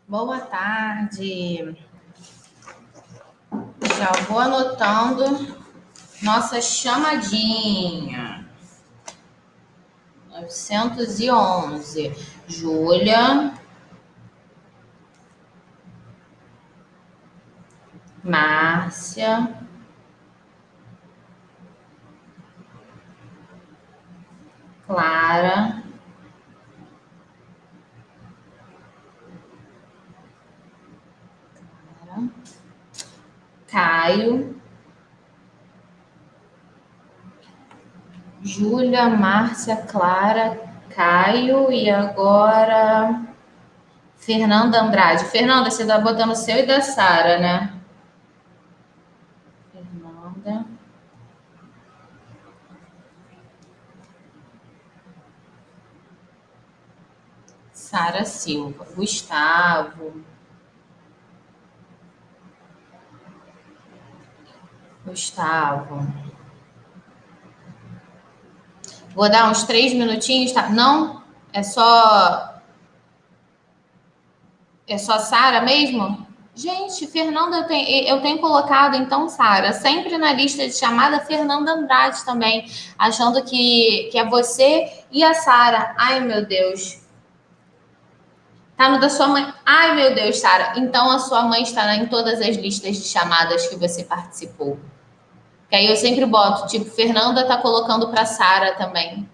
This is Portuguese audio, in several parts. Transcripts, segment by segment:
Boa tarde. Já vou anotando nossa chamadinha. 911. Júlia. Márcia. Clara. Caio. Júlia, Márcia, Clara, Caio e agora Fernanda Andrade. Fernanda, você tá botando o seu e da Sara, né? Fernanda. Sara Silva. Gustavo. Vou dar uns 3 minutinhos, tá? Não? É só Sara mesmo? Gente, Fernanda, eu tenho colocado, então, Sara, sempre na lista de chamada, Fernanda Andrade também, achando que é você e a Sara. Ai, meu Deus. Tá no da sua mãe. Ai, meu Deus, Sara. Então, a sua mãe estará em todas as listas de chamadas que você participou. Que aí eu sempre boto, tipo, Fernanda tá colocando para Sara também.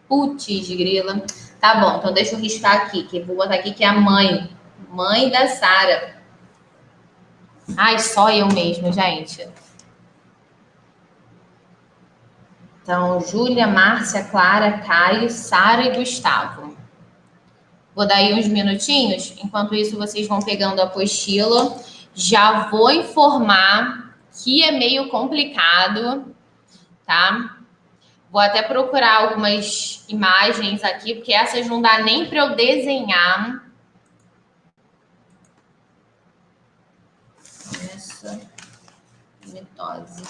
Putz, grila. Tá bom, então deixa eu riscar aqui, que eu vou botar aqui que é a mãe. Mãe da Sara. Ai, só eu mesmo, gente. Então, Júlia, Márcia, Clara, Caio, Sara e Gustavo. Vou dar aí uns minutinhos. Enquanto isso, vocês vão pegando a apostila. Já vou informar que é meio complicado, tá? Vou até procurar algumas imagens aqui, porque essas não dá nem para eu desenhar. Essa mitose.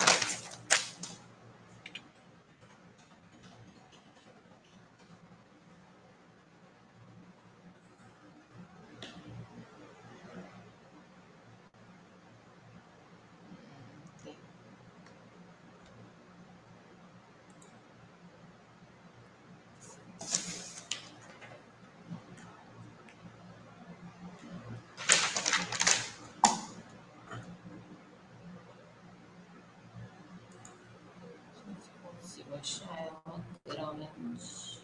Vou achar ela grande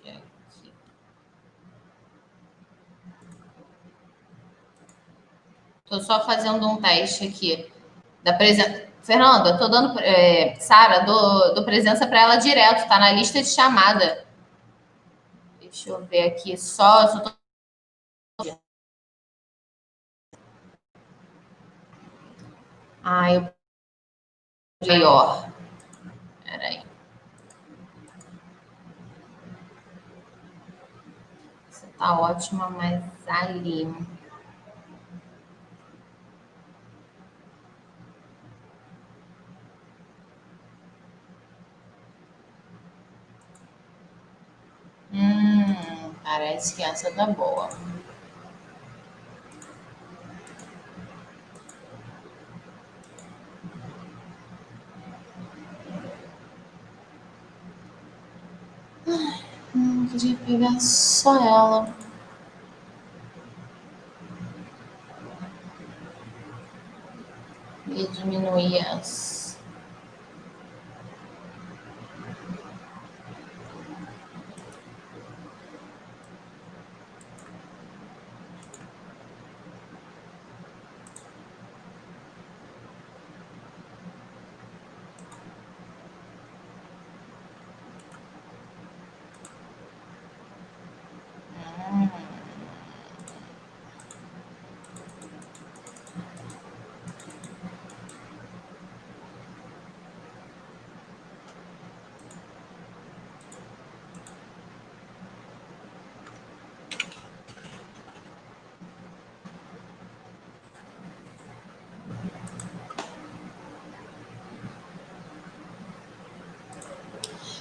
aqui. Tô só fazendo um teste aqui da presença. Fernanda, tô dando. Sara, dou presença para ela direto, tá na lista de chamada. Deixa eu ver aqui só tô... eu maior. Peraí. Você tá ótima, mas ali. Parece que essa tá boa. Queria pegar só ela. E diminuir as.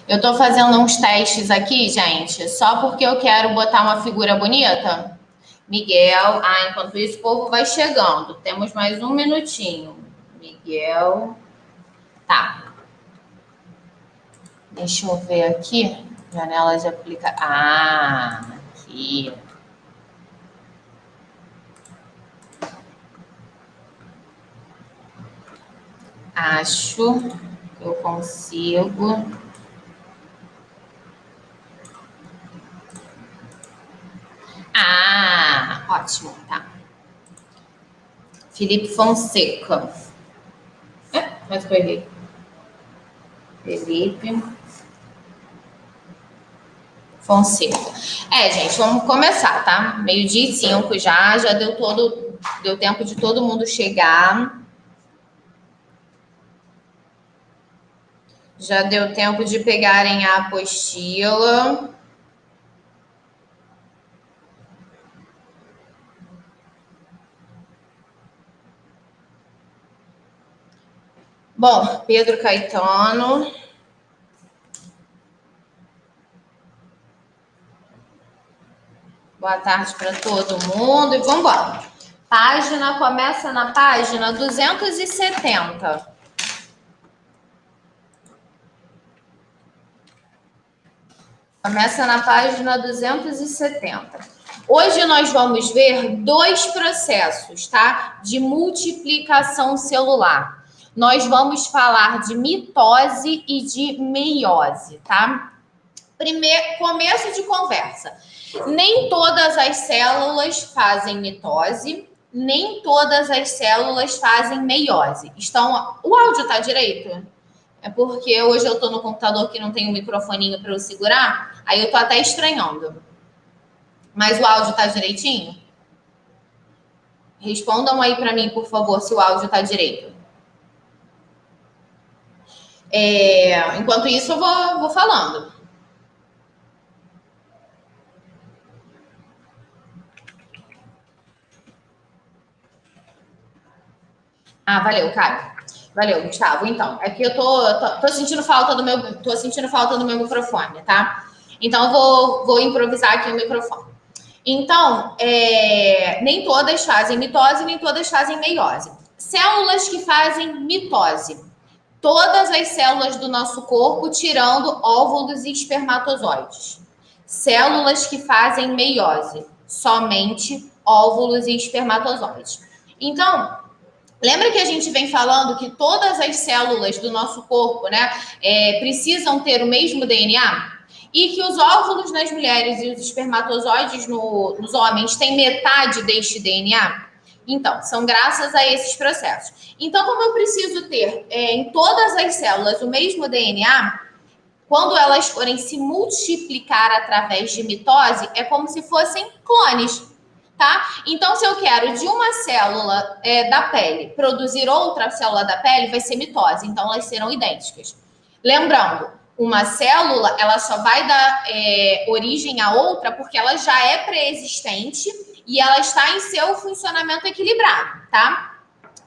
Eu tô fazendo uns testes aqui, gente, só porque eu quero botar uma figura bonita. Miguel, enquanto isso o povo vai chegando. Temos mais um minutinho. Miguel, tá. Deixa eu ver aqui. Janela de aplicar. Aqui. Acho que eu consigo. Ótimo, tá. Felipe Fonseca. Mas foi ele. Felipe Fonseca. Gente, vamos começar, tá? 12:05 já deu tempo de todo mundo chegar. Já deu tempo de pegarem a apostila. Bom, Pedro Caetano. Boa tarde para todo mundo e vamos embora. Página, começa na página 270. Começa na página 270. Hoje nós vamos ver dois processos, tá? De multiplicação celular. Nós vamos falar de mitose e de meiose, tá? Primeiro, começo de conversa. Nem todas as células fazem mitose, nem todas as células fazem meiose. O áudio tá direito? É porque hoje eu tô no computador que não tem um microfoninho para eu segurar, aí eu tô até estranhando. Mas o áudio tá direitinho? Respondam aí para mim, por favor, se o áudio tá direito. Enquanto isso, eu vou falando. Valeu, cara. Valeu, Gustavo. Então, é que eu tô sentindo falta do meu microfone, tá? Então, eu vou improvisar aqui o microfone. Então, nem todas fazem mitose, nem todas fazem meiose. Células que fazem mitose. Todas as células do nosso corpo, tirando óvulos e espermatozoides. Células que fazem meiose. Somente óvulos e espermatozoides. Então, lembra que a gente vem falando que todas as células do nosso corpo, né, precisam ter o mesmo DNA? E que os óvulos nas mulheres e os espermatozoides nos homens têm metade deste DNA? Então, são graças a esses processos. Então, como eu preciso ter em todas as células o mesmo DNA, quando elas forem se multiplicar através de mitose, é como se fossem clones. Tá? Então, se eu quero de uma célula da pele produzir outra célula da pele, vai ser mitose. Então, elas serão idênticas. Lembrando, uma célula ela só vai dar origem a outra porque ela já é pré-existente e ela está em seu funcionamento equilibrado, tá?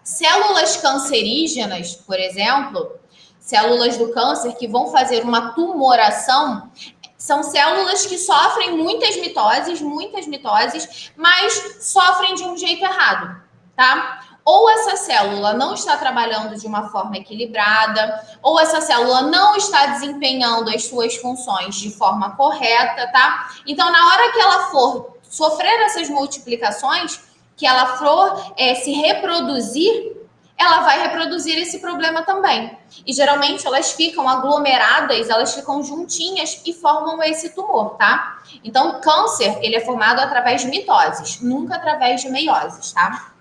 Células cancerígenas, por exemplo, células do câncer que vão fazer uma tumoração, são células que sofrem muitas mitoses, mas sofrem de um jeito errado, tá? Ou essa célula não está trabalhando de uma forma equilibrada, ou essa célula não está desempenhando as suas funções de forma correta, tá? Então, na hora que ela for sofrer essas multiplicações, que ela for se reproduzir, ela vai reproduzir esse problema também. E geralmente elas ficam aglomeradas, elas ficam juntinhas e formam esse tumor, tá? Então, o câncer, ele é formado através de mitoses, nunca através de meioses, tá?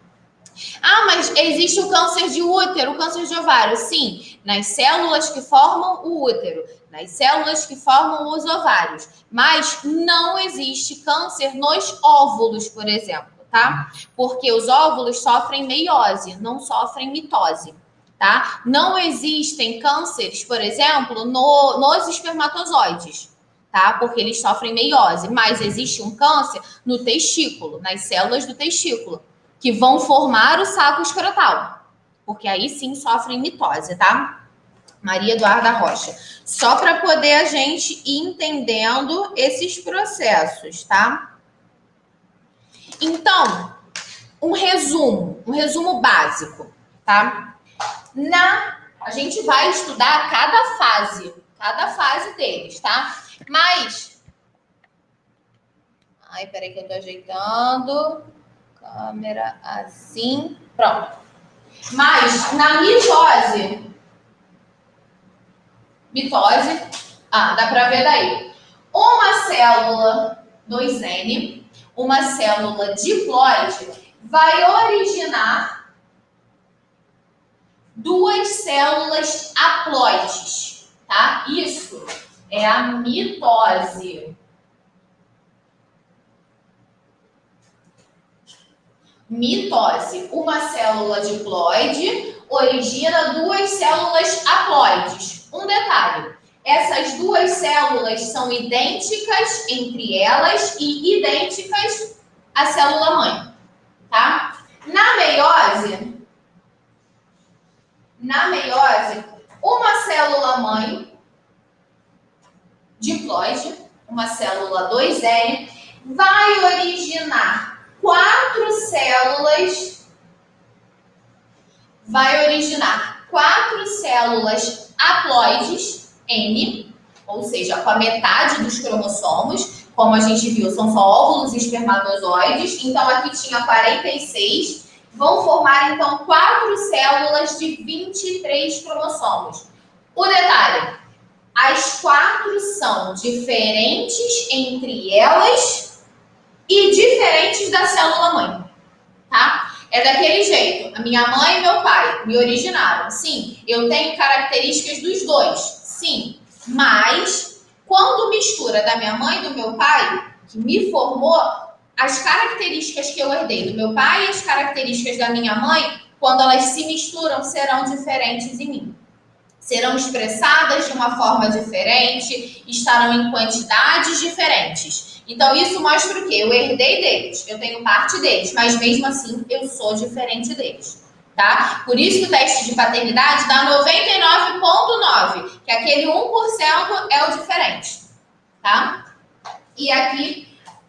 Mas existe o câncer de útero, o câncer de ovário. Sim, nas células que formam o útero, nas células que formam os ovários. Mas não existe câncer nos óvulos, por exemplo, tá? Porque os óvulos sofrem meiose, não sofrem mitose, tá? Não existem cânceres, por exemplo, nos espermatozoides, tá? Porque eles sofrem meiose. Mas existe um câncer no testículo, nas células do testículo, que vão formar o saco escrotal, porque aí sim sofrem mitose, tá? Maria Eduarda Rocha. Só para poder a gente ir entendendo esses processos, tá? Então, um resumo básico, tá? A gente vai estudar cada fase deles, tá? Mas, peraí que eu tô ajeitando, câmera assim, pronto. Mas na mitose, dá para ver daí. Uma célula 2N, uma célula diploide, vai originar duas células haploides, tá? Isso é a mitose. Mitose, uma célula diploide origina duas células haploides. Um detalhe, essas duas células são idênticas entre elas e idênticas à célula mãe, tá? Na meiose, uma célula mãe diploide, uma célula 2N, vai originar quatro células haploides, N, ou seja, com a metade dos cromossomos. Como a gente viu, são só óvulos e espermatozoides. Então, aqui tinha 46. Vão formar, então, quatro células de 23 cromossomos. O detalhe, as quatro são diferentes entre elas e diferentes da célula-mãe, tá? É daquele jeito. A minha mãe e meu pai me originaram. Sim, eu tenho características dos dois. Sim, mas quando mistura da minha mãe e do meu pai, que me formou, as características que eu herdei do meu pai e as características da minha mãe, quando elas se misturam, serão diferentes em mim. Serão expressadas de uma forma diferente, estarão em quantidades diferentes. Então, isso mostra o quê? Eu herdei deles, eu tenho parte deles, mas mesmo assim eu sou diferente deles, tá? Por isso que o teste de paternidade dá 99,9, que aquele 1% é o diferente, tá? E aqui,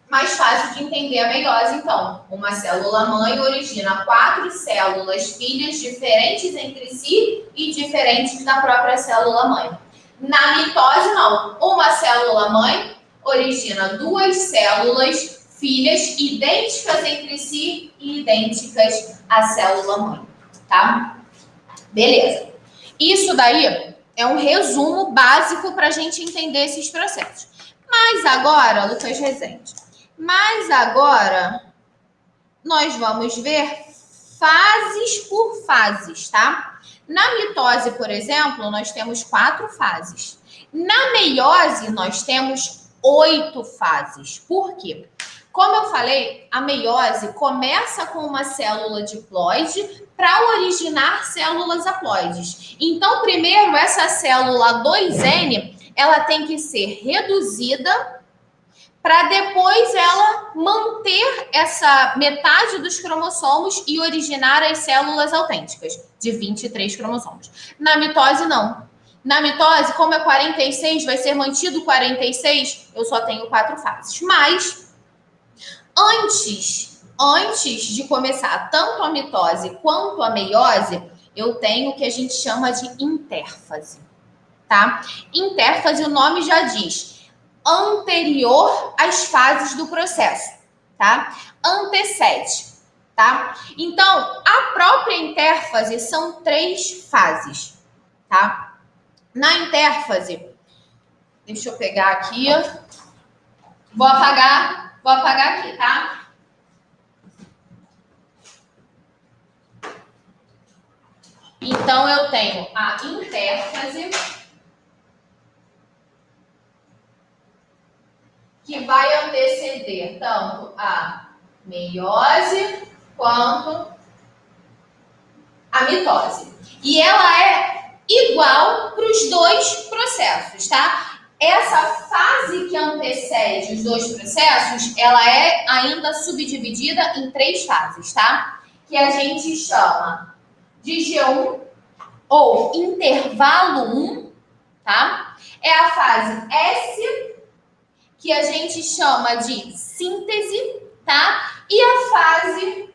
mais fácil de entender a meiose, então. Uma célula-mãe origina quatro células filhas diferentes entre si e diferentes da própria célula-mãe. Na mitose, não. Uma célula-mãe origina duas células filhas idênticas entre si e idênticas à célula-mãe, tá? Beleza. Isso daí é um resumo básico para a gente entender esses processos. Mas agora, Lucas Rezende, nós vamos ver fases por fases, tá? Na mitose, por exemplo, nós temos 4 fases. Na meiose, nós temos 8 fases. Por quê? Como eu falei, a meiose começa com uma célula diploide para originar células haploides. Então, primeiro, essa célula 2N, ela tem que ser reduzida para depois ela manter essa metade dos cromossomos e originar as células autênticas, de 23 cromossomos. Na mitose, não. Na mitose, como é 46, vai ser mantido 46, eu só tenho 4 fases. Mas, antes de começar tanto a mitose quanto a meiose, eu tenho o que a gente chama de intérfase, tá? Intérfase, o nome já diz, anterior às fases do processo, tá? Antecede, tá? Então, a própria intérfase são 3 fases, tá? Na intérfase, deixa eu pegar aqui, vou apagar aqui, tá? Então, eu tenho a intérfase, que vai anteceder tanto a meiose quanto a mitose. E ela é igual para os dois processos, tá? Essa fase que antecede os dois processos, ela é ainda subdividida em 3 fases, tá? Que a gente chama de G1, ou intervalo 1, tá? É a fase S, que a gente chama de síntese, tá? E a fase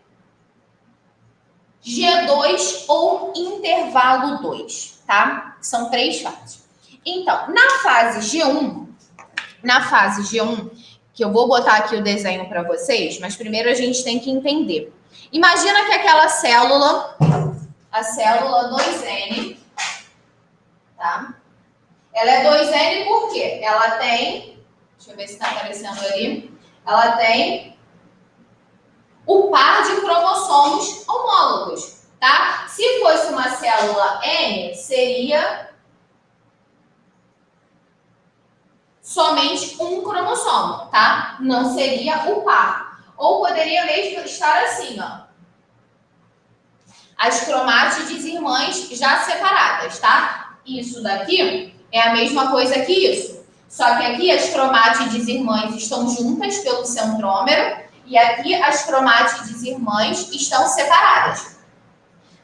G2 ou intervalo 2, tá? São 3 fases. Então, na fase G1, que eu vou botar aqui o desenho para vocês, mas primeiro a gente tem que entender. Imagina que aquela célula, a célula 2N, tá? Ela é 2N por quê? Ela tem, deixa eu ver se está aparecendo ali, ela tem o par de cromossomos homólogos, tá? Se fosse uma célula N, seria somente um cromossomo, tá? Não seria o par. Ou poderia mesmo estar assim, ó. As cromátides irmãs já separadas, tá? Isso daqui é a mesma coisa que isso. Só que aqui as cromátides irmãs estão juntas pelo centrômero e aqui as cromátides irmãs estão separadas.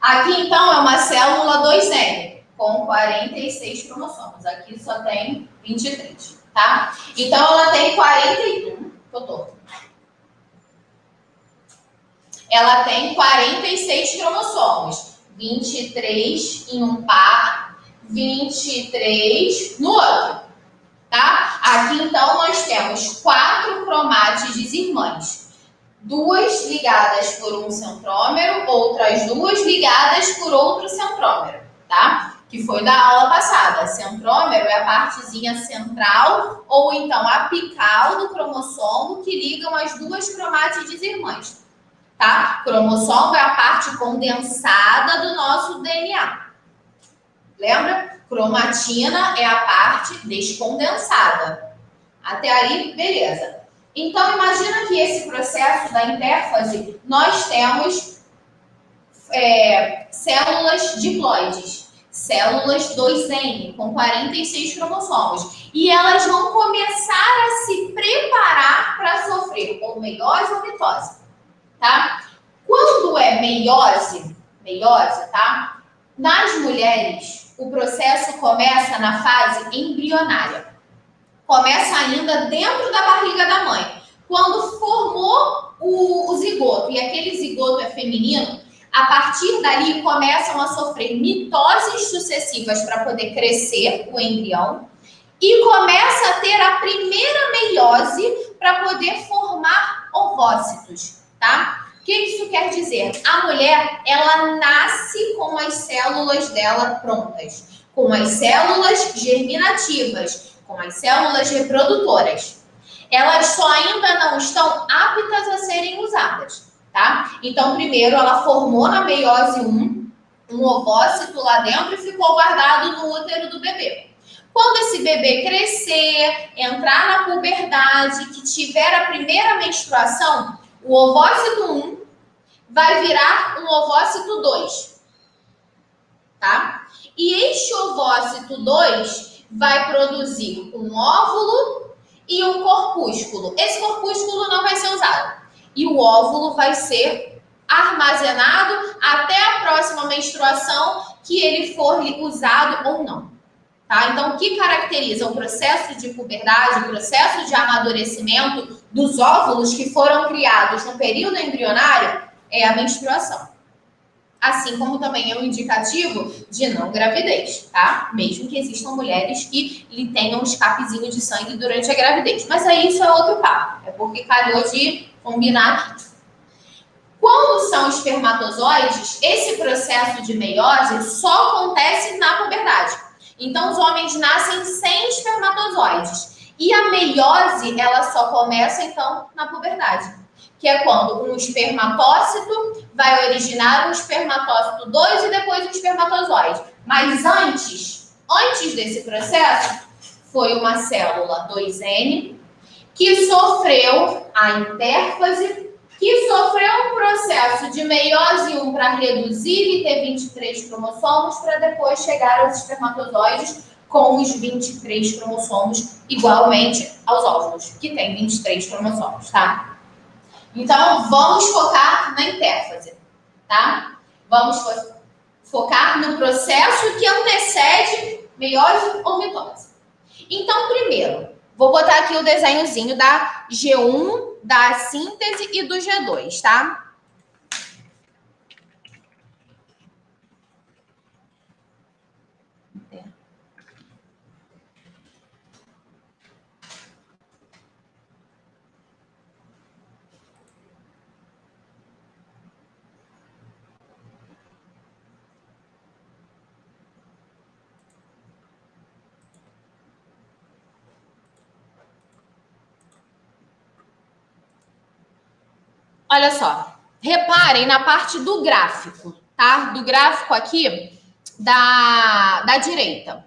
Aqui, então, é uma célula 2N com 46 cromossomos. Aqui só tem 23, tá? Então, ela tem 41... Tô torto. Ela tem 46 cromossomos. 23 em um par, 23 no outro, tá? Aqui, então, nós temos 4 cromátides irmãs. 2 ligadas por um centrômero, outras 2 ligadas por outro centrômero, tá? Que foi da aula passada. Centrômero é a partezinha central ou então apical do cromossomo que ligam as 2 cromátides irmãs. Tá? Cromossomo é a parte condensada do nosso DNA. Lembra? Cromatina é a parte descondensada. Até aí, beleza. Então, imagina que esse processo da intérfase, nós temos células diploides, células 2N, com 46 cromossomos. E elas vão começar a se preparar para sofrer ou meiose ou mitose. Tá? Quando é meiose, tá? Nas mulheres, o processo começa na fase embrionária. Começa ainda dentro da barriga da mãe. Quando formou o zigoto, e aquele zigoto é feminino, a partir dali começam a sofrer mitoses sucessivas para poder crescer o embrião e começa a ter a primeira meiose para poder formar ovócitos. Tá? O que isso quer dizer? A mulher, ela nasce com as células dela prontas, com as células germinativas, com as células reprodutoras. Elas só ainda não estão aptas a serem usadas, tá? Então, primeiro, ela formou na meiose 1 um ovócito lá dentro e ficou guardado no útero do bebê. Quando esse bebê crescer, entrar na puberdade, que tiver a primeira menstruação, o ovócito 1 vai virar um ovócito 2, tá? E este ovócito 2 vai produzir um óvulo e um corpúsculo. Esse corpúsculo não vai ser usado. E o óvulo vai ser armazenado até a próxima menstruação que ele for usado ou não. Tá? Então, o que caracteriza o processo de puberdade, o processo de amadurecimento dos óvulos que foram criados no período embrionário é a menstruação. Assim como também é um indicativo de não gravidez, tá? Mesmo que existam mulheres que tenham um escapezinho de sangue durante a gravidez. Mas aí isso é outro papo. É porque calhou de combinar aqui. Quando são espermatozoides, esse processo de meiose só acontece na puberdade. Então, os homens nascem sem espermatozoides. E a meiose, ela só começa, então, na puberdade. Que é quando um espermatócito vai originar um espermatócito 2 e depois um espermatozoide. Mas antes desse processo, foi uma célula 2N que sofreu a intérfase, que sofreu um processo de meiose 1 para reduzir e ter 23 cromossomos, para depois chegar aos espermatozoides com os 23 cromossomos, igualmente aos óvulos, que tem 23 cromossomos, tá? Então, vamos focar na intérfase, tá? Vamos focar. Focar no processo que antecede meiose ou mitose. Então, primeiro, vou botar aqui o desenhozinho da G1, da síntese e do G2, tá? Olha só, reparem na parte do gráfico, tá? Do gráfico aqui da direita.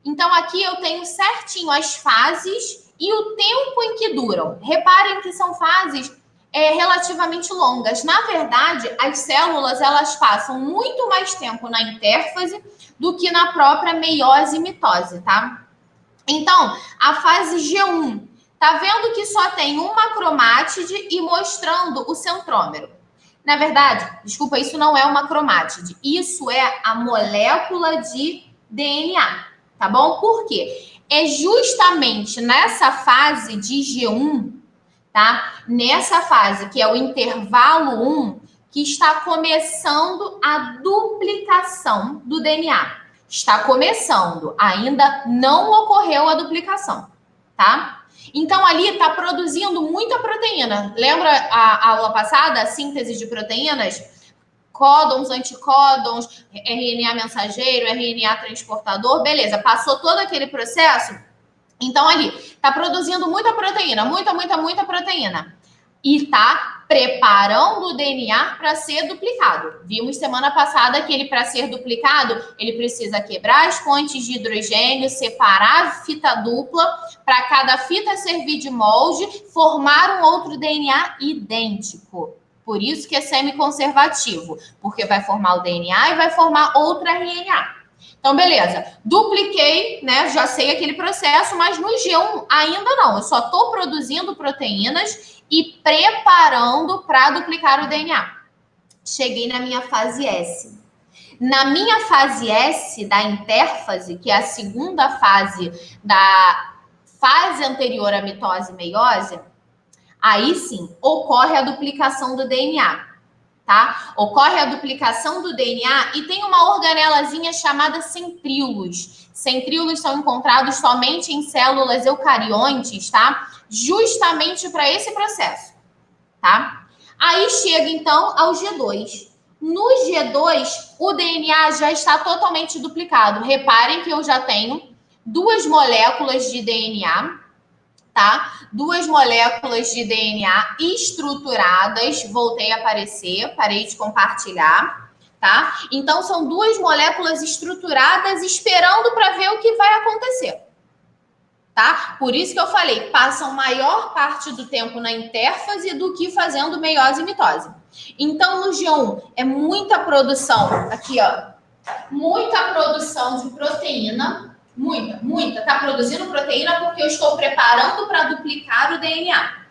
Então, aqui eu tenho certinho as fases e o tempo em que duram. Reparem que são fases relativamente longas. Na verdade, as células, elas passam muito mais tempo na intérfase do que na própria meiose e mitose, tá? Então, a fase G1, tá vendo que só tem uma cromátide e mostrando o centrômero. Na verdade, desculpa, isso não é uma cromátide. Isso é a molécula de DNA, tá bom? Por quê? É justamente nessa fase de G1, tá? Nessa fase, que é o intervalo 1, que está começando a duplicação do DNA. Está começando, ainda não ocorreu a duplicação, tá? Então, ali está produzindo muita proteína. Lembra a aula passada, a síntese de proteínas? Códons, anticódons, RNA mensageiro, RNA transportador, beleza. Passou todo aquele processo. Então, ali, está produzindo muita proteína, muita proteína. E está preparando o DNA para ser duplicado. Vimos semana passada que ele, para ser duplicado, ele precisa quebrar as pontes de hidrogênio, separar a fita dupla, para cada fita servir de molde, formar um outro DNA idêntico. Por isso que é semiconservativo, porque vai formar o DNA e vai formar outra RNA. Então, beleza. Dupliquei, né? Já sei aquele processo, mas no G1 ainda não. Eu só estou produzindo proteínas e preparando para duplicar o DNA. Cheguei na minha fase S. Na minha fase S da intérfase, que é a segunda fase da fase anterior à mitose e meiose, aí sim ocorre a duplicação do DNA. Tá? Ocorre a duplicação do DNA e tem uma organelazinha chamada centríolos. Centríolos são encontrados somente em células eucariontes, tá? Justamente para esse processo, tá? Aí chega então ao G2. No G2, o DNA já está totalmente duplicado. Reparem que eu já tenho 2 moléculas de DNA, tá? 2 moléculas de DNA estruturadas, voltei a aparecer, parei de compartilhar, tá? Então, são 2 moléculas estruturadas esperando para ver o que vai acontecer, tá? Por isso que eu falei, passam maior parte do tempo na intérfase do que fazendo meiose e mitose. Então, no G1, é muita produção, aqui, ó, muita produção de proteína, muita. Está produzindo proteína porque eu estou preparando para duplicar o DNA.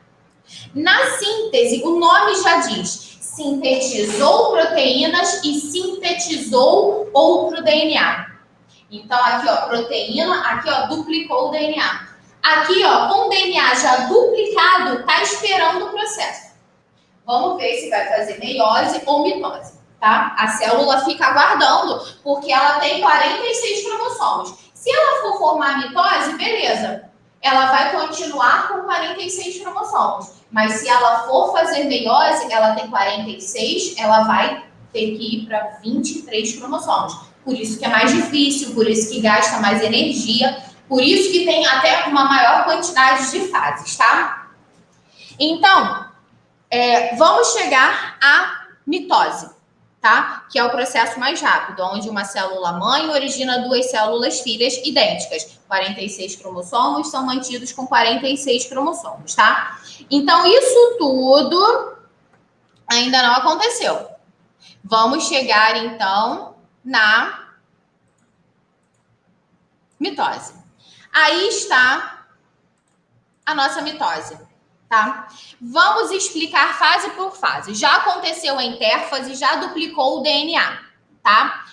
Na síntese, o nome já diz, sintetizou proteínas e sintetizou outro DNA. Então, aqui, ó, proteína, aqui, ó, duplicou o DNA. Aqui, ó, com o DNA já duplicado, está esperando o processo. Vamos ver se vai fazer meiose ou mitose, tá? A célula fica aguardando, porque ela tem 46 cromossomos. Se ela for formar mitose, beleza. Ela vai continuar com 46 cromossomos. Mas se ela for fazer meiose, ela tem 46, ela vai ter que ir para 23 cromossomos. Por isso que é mais difícil, por isso que gasta mais energia, por isso que tem até uma maior quantidade de fases, tá? Então, vamos chegar à mitose, tá? Que é o processo mais rápido, onde uma célula mãe origina 2 células filhas idênticas. 46 cromossomos são mantidos com 46 cromossomos, tá? Então, isso tudo ainda não aconteceu. Vamos chegar, então, na mitose. Aí está a nossa mitose. Tá? Vamos explicar fase por fase. Já aconteceu a intérfase, já duplicou o DNA, tá?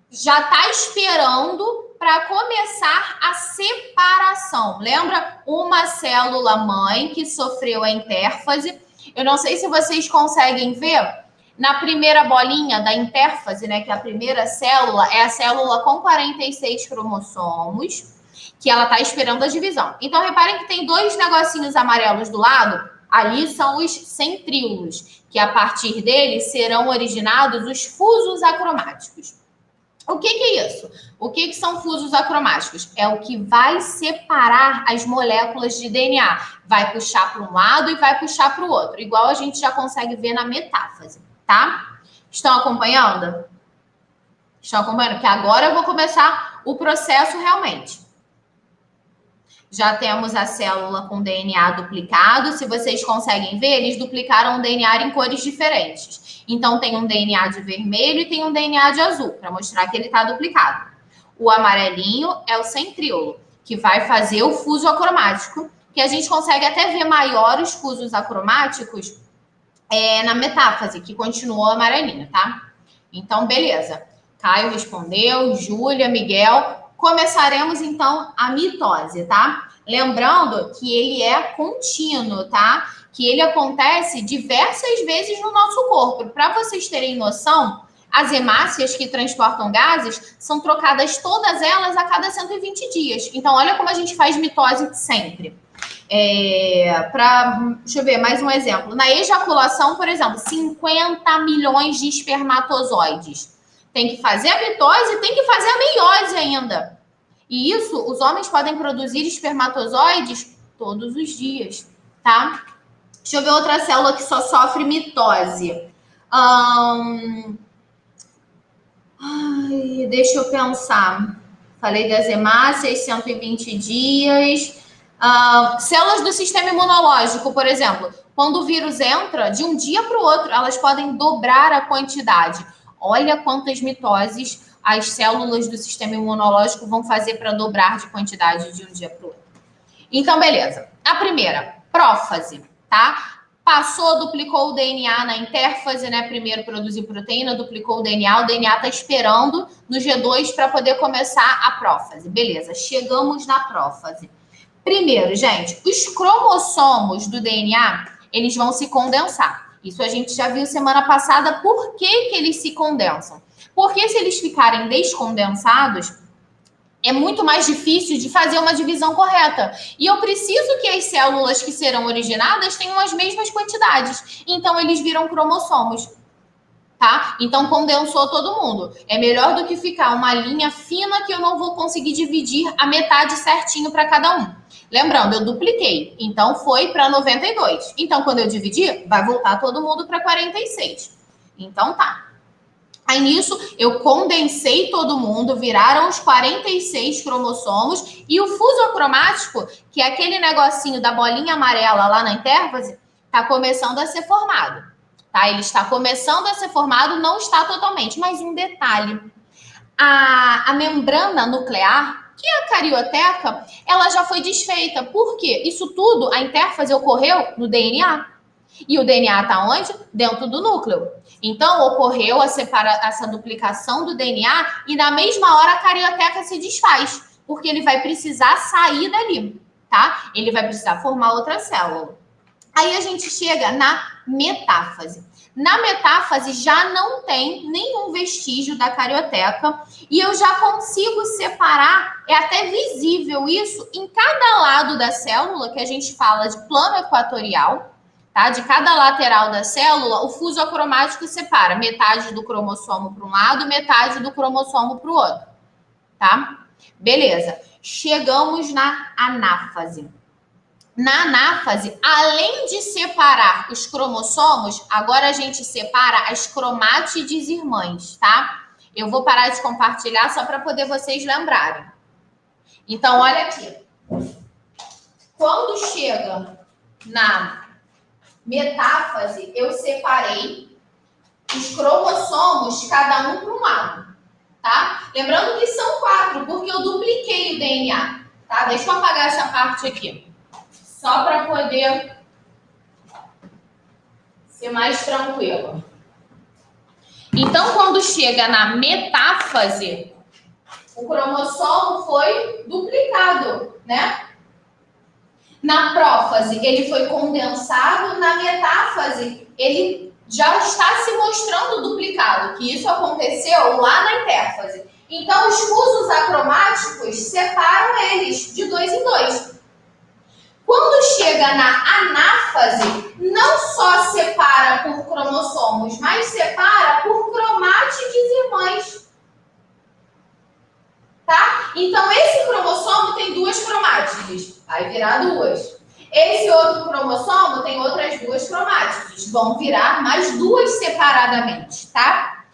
já está esperando para começar a separação. Lembra uma célula mãe que sofreu a intérfase? Eu não sei se vocês conseguem ver. Na primeira bolinha da intérfase, né, que é a primeira célula, é a célula com 46 cromossomos, que ela está esperando a divisão. Então, reparem que tem dois negocinhos amarelos do lado. Ali são os centríolos, que a partir deles serão originados os fusos acromáticos. O que é isso? O que são fusos acromáticos? É o que vai separar as moléculas de DNA. Vai puxar para um lado e vai puxar para o outro, igual a gente já consegue ver na metáfase, tá? Estão acompanhando? Estão acompanhando? Porque agora eu vou começar o processo realmente. Já temos a célula com DNA duplicado. Se vocês conseguem ver, eles duplicaram o DNA em cores diferentes. Então, tem um DNA de vermelho e tem um DNA de azul, para mostrar que ele está duplicado. O amarelinho é o centríolo, que vai fazer o fuso acromático, que a gente consegue até ver maiores fusos acromáticos na metáfase, que continua amarelinho, tá? Então, beleza. Caio respondeu, Júlia, Miguel. Começaremos, então, a mitose, tá? Lembrando que ele é contínuo, tá? Que ele acontece diversas vezes no nosso corpo. Para vocês terem noção, as hemácias que transportam gases são trocadas todas elas a cada 120 dias. Então, olha como a gente faz mitose sempre. Deixa eu ver, mais um exemplo. Na ejaculação, por exemplo, 50 milhões de espermatozoides. Tem que fazer a mitose e tem que fazer a meiose ainda. E isso, os homens podem produzir espermatozoides todos os dias, tá? Deixa eu ver outra célula que só sofre mitose. Deixa eu pensar. Falei das hemácias, 120 dias. Células do sistema imunológico, por exemplo. Quando o vírus entra, de um dia para o outro, elas podem dobrar a quantidade. Olha quantas mitoses as células do sistema imunológico vão fazer para dobrar de quantidade de um dia para o outro. Então, beleza. A primeira, prófase, tá? Passou, duplicou o DNA na intérfase, né? Primeiro produziu proteína, duplicou o DNA está esperando no G2 para poder começar a prófase. Beleza, chegamos na prófase. Primeiro, gente, os cromossomos do DNA, eles vão se condensar. Isso a gente já viu semana passada. Por que eles se condensam? Porque se eles ficarem descondensados, é muito mais difícil de fazer uma divisão correta. E eu preciso que as células que serão originadas tenham as mesmas quantidades. Então, eles viram cromossomos. Tá? Então, condensou todo mundo. É melhor do que ficar uma linha fina que eu não vou conseguir dividir a metade certinho para cada um. Lembrando, eu dupliquei. Então, foi para 92. Então, quando eu dividir, vai voltar todo mundo para 46. Então, tá. Aí nisso, eu condensei todo mundo, viraram os 46 cromossomos e o fuso acromático, que é aquele negocinho da bolinha amarela lá na intérfase, está começando a ser formado. Tá? Ele está começando a ser formado, não está totalmente. Mas um detalhe, a membrana nuclear, que é a carioteca, ela já foi desfeita. Por quê? Isso tudo, a intérfase ocorreu no DNA. E o DNA está onde? Dentro do núcleo. Então, ocorreu essa duplicação do DNA e na mesma hora a carioteca se desfaz, porque ele vai precisar sair dali, tá? Ele vai precisar formar outra célula. Aí a gente chega na metáfase. Na metáfase já não tem nenhum vestígio da carioteca e eu já consigo separar, é até visível isso, em cada lado da célula, que a gente fala de plano equatorial, tá? De cada lateral da célula, o fuso acromático separa metade do cromossomo para um lado, metade do cromossomo para o outro, tá? Beleza. Chegamos na anáfase. Na anáfase, além de separar os cromossomos, agora a gente separa as cromátides irmãs, tá? Eu vou parar de compartilhar só para poder vocês lembrarem. Então, olha aqui. Quando chega na metáfase, eu separei os cromossomos, cada um para um lado, tá? Lembrando que são 4, porque eu dupliquei o DNA, tá? Deixa eu apagar essa parte aqui. Só para poder ser mais tranquilo. Então, quando chega na metáfase, o cromossomo foi duplicado, né? Na prófase, ele foi condensado. Na metáfase, ele já está se mostrando duplicado, que isso aconteceu lá na intérfase. Então, os fusos acromáticos separam eles de 2 em 2. Quando chega na anáfase, não só separa por cromossomos, mas separa por cromátides irmãs. Tá? Então, esse cromossomo tem 2 cromátides, vai virar 2. Esse outro cromossomo tem outras 2 cromátides, vão virar mais 2 separadamente, tá?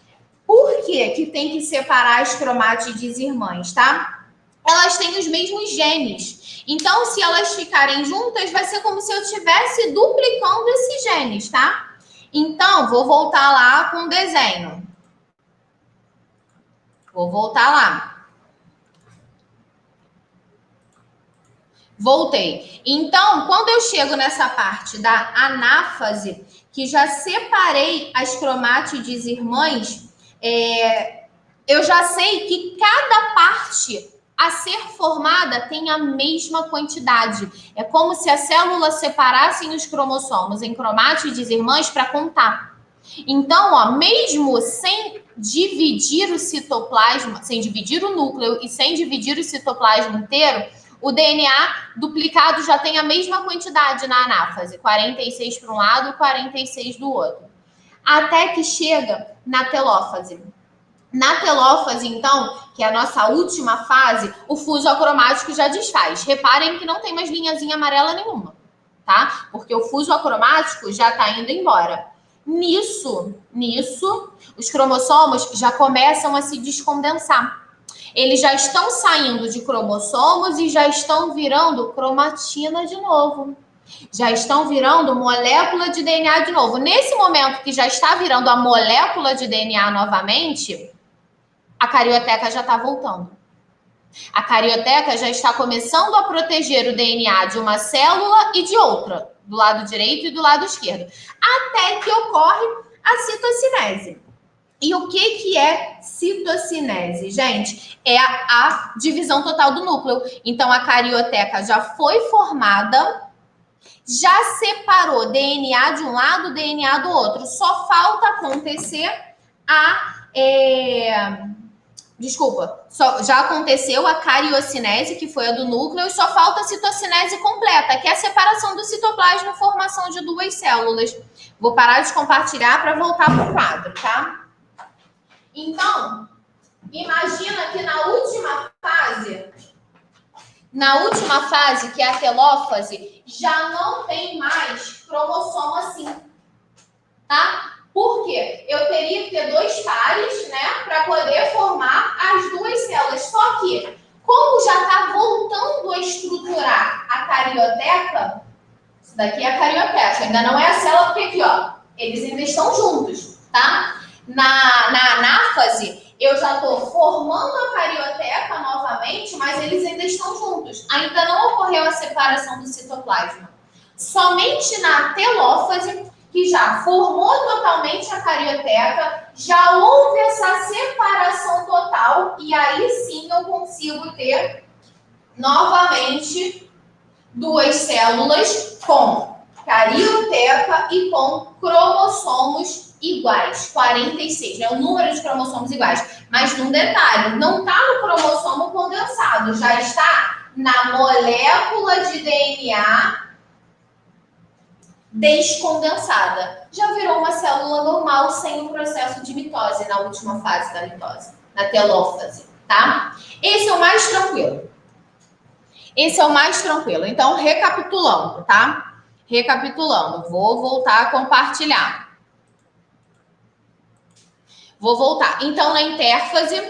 Por que tem que separar as cromátides irmãs, tá? Elas têm os mesmos genes. Então, se elas ficarem juntas, vai ser como se eu estivesse duplicando esses genes, tá? Então, vou voltar lá com o desenho. Vou voltar lá. Voltei. Então, quando eu chego nessa parte da anáfase, que já separei as cromátides irmãs, eu já sei que cada parte a ser formada tem a mesma quantidade. É como se a célula separasse os cromossomos em cromátides irmãs para contar. Então, ó, mesmo sem dividir o citoplasma, sem dividir o núcleo e sem dividir o citoplasma inteiro, o DNA duplicado já tem a mesma quantidade na anáfase, 46 para um lado e 46 do outro. Até que chega na telófase. Na telófase, então, que é a nossa última fase, o fuso acromático já desfaz. Reparem que não tem mais linhazinha amarela nenhuma, tá? Porque o fuso acromático já está indo embora. Nisso, os cromossomos já começam a se descondensar. Eles já estão saindo de cromossomos e já estão virando cromatina de novo. Já estão virando molécula de DNA de novo. Nesse momento que já está virando a molécula de DNA novamente, a carioteca já está voltando. A carioteca já está começando a proteger o DNA de uma célula e de outra, do lado direito e do lado esquerdo, até que ocorre a citocinese. E o que é citocinese, gente? É a divisão total do núcleo. Então, a carioteca já foi formada, já separou DNA de um lado, DNA do outro. Só falta acontecer já aconteceu a cariocinese, que foi a do núcleo, e só falta a citocinese completa, que é a separação do citoplasma e formação de 2 células. Vou parar de compartilhar para voltar para o quadro, tá? Então, imagina que na última fase, que é a telófase, já não tem mais cromossomo assim, tá? Por quê? Eu teria que ter 2 pares, né, para poder formar as 2 células. Só que, como já está voltando a estruturar a carioteca, isso daqui é a carioteca, ainda não é a célula, porque aqui, ó, eles ainda estão juntos, tá? Na anáfase, eu já estou formando a carioteca novamente, mas eles ainda estão juntos. Ainda não ocorreu a separação do citoplasma. Somente na telófase, que já formou totalmente a carioteca, já houve essa separação total, e aí sim eu consigo ter novamente 2 células com carioteca e com cromossomos iguais, 46, né? O número de cromossomos iguais. Mas num detalhe, não está no cromossomo condensado, já está na molécula de DNA descondensada. Já virou uma célula normal sem o processo de mitose na última fase da mitose, na telófase, tá? Esse é o mais tranquilo. Então, recapitulando, tá? Recapitulando, vou voltar a compartilhar. Vou voltar. Então, na intérfase,